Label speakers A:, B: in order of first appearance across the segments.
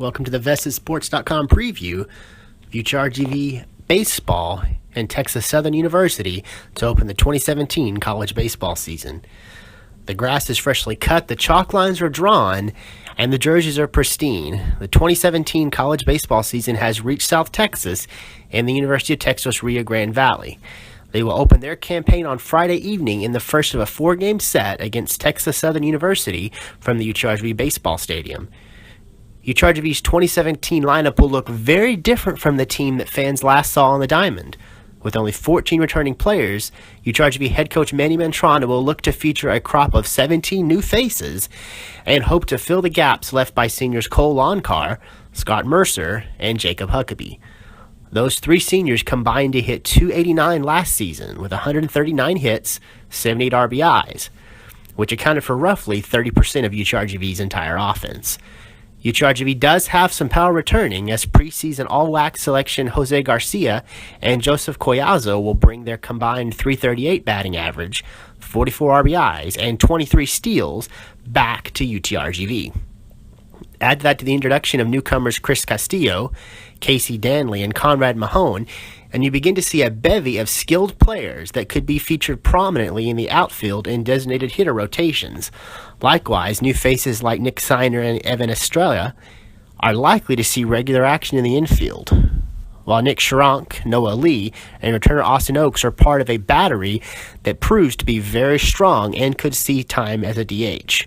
A: Welcome to the VestedSports.com preview of UTRGV Baseball and Texas Southern University to open the 2017 college baseball season. The grass is freshly cut, the chalk lines are drawn, and the jerseys are pristine. The 2017 college baseball season has reached South Texas and the University of Texas Rio Grande Valley. They will open their campaign on Friday evening in the first of a four-game set against Texas Southern University from the UTRGV Baseball Stadium. UTRGV's 2017 lineup will look very different from the team that fans last saw on the diamond. With only 14 returning players, UTRGV head coach Manny Mantrana will look to feature a crop of 17 new faces and hope to fill the gaps left by seniors Cole Loncar, Scott Mercer, and Jacob Huckabee. Those three seniors combined to hit .289 last season with 139 hits, 78 RBIs, which accounted for roughly 30% of UTRGV's entire offense. UTRGV does have some power returning as preseason all-WAC selection Jose Garcia and Joseph Collazo will bring their combined .338 batting average, 44 RBIs, and 23 steals back to UTRGV. Add that to the introduction of newcomers Chris Castillo, Casey Danley, and Conrad Mahone, and you begin to see a bevy of skilled players that could be featured prominently in the outfield in designated hitter rotations. Likewise, new faces like Nick Siner and Evan Estrella are likely to see regular action in the infield, while Nick Sharonk, Noah Lee, and returner Austin Oakes are part of a battery that proves to be very strong and could see time as a DH.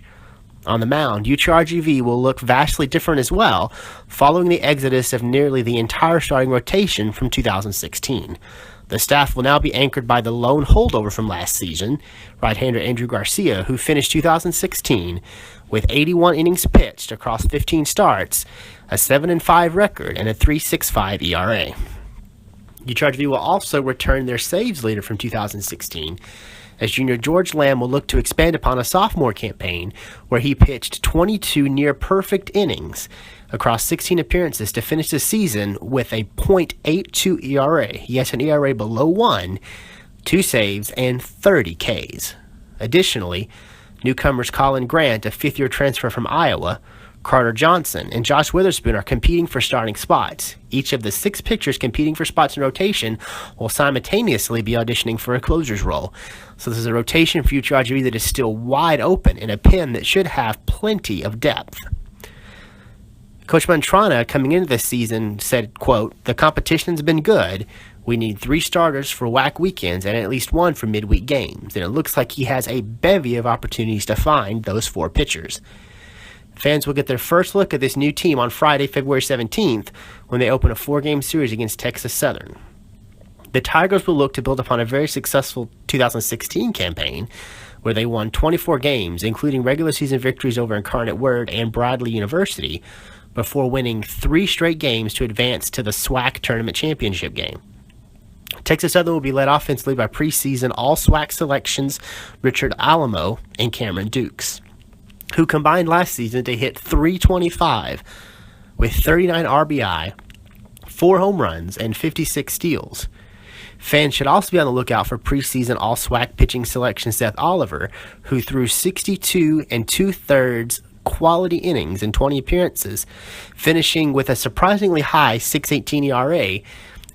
A: On the mound, UTRGV will look vastly different as well, following the exodus of nearly the entire starting rotation from 2016. The staff will now be anchored by the lone holdover from last season, right-hander Andrew Garcia, who finished 2016 with 81 innings pitched across 15 starts, a 7-5 record, and a .365 ERA. UTRGV will also return their saves leader from 2016, as junior George Lamb will look to expand upon a sophomore campaign where he pitched 22 near-perfect innings across 16 appearances to finish the season with a .82 ERA. Yes, an ERA below 1, 2 saves, and 30 Ks. Additionally, newcomers Colin Grant, a fifth-year transfer from Iowa, Carter Johnson, and Josh Witherspoon are competing for starting spots. Each of the 6 pitchers competing for spots in rotation will simultaneously be auditioning for a closer's role. So this is a rotation for UTRGV that is still wide open in a pen that should have plenty of depth. Coach Mantrana, coming into this season, said, quote, "The competition's been good. We need 3 starters for WAC weekends and at least 1 for midweek games. And it looks like he has a bevy of opportunities to find those 4 pitchers." Fans will get their first look at this new team on Friday, February 17th, when they open a 4-game series against Texas Southern. The Tigers will look to build upon a very successful 2016 campaign, where they won 24 games, including regular season victories over Incarnate Word and Bradley University, before winning 3 straight games to advance to the SWAC Tournament Championship game. Texas Southern will be led offensively by preseason all-SWAC selections Richard Alamo and Cameron Dukes, who combined last season to hit .325 with 39 RBI, 4 home runs, and 56 steals. Fans should also be on the lookout for preseason all-SWAC pitching selection Seth Oliver, who threw 62 2/3 quality innings in 20 appearances, finishing with a surprisingly high .618 ERA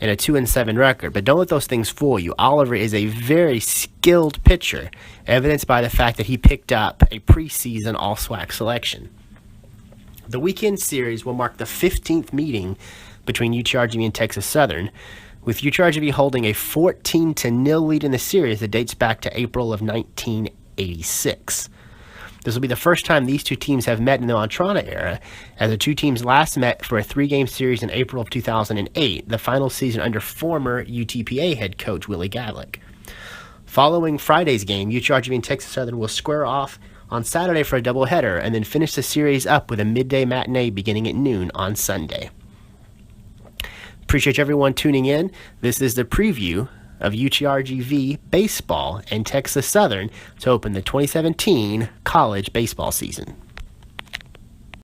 A: and a 2-7 record. But don't let those things fool you. Oliver is a very skilled pitcher, evidenced by the fact that he picked up a preseason all-SWAC selection. The weekend series will mark the 15th meeting between UTRGV and Texas Southern, with UTRGV holding a 14-0 lead in the series that dates back to April of 1986. This will be the first time these two teams have met in the Mantrana era, as the two teams last met for a 3-game series in April of 2008, the final season under former UTPA head coach Willie Gadlick. Following Friday's game, UTRGV and Texas Southern will square off on Saturday for a doubleheader and then finish the series up with a midday matinee beginning at noon on Sunday. Appreciate everyone tuning in. This is the preview of UTRGV Baseball and Texas Southern to open the 2017 college baseball season.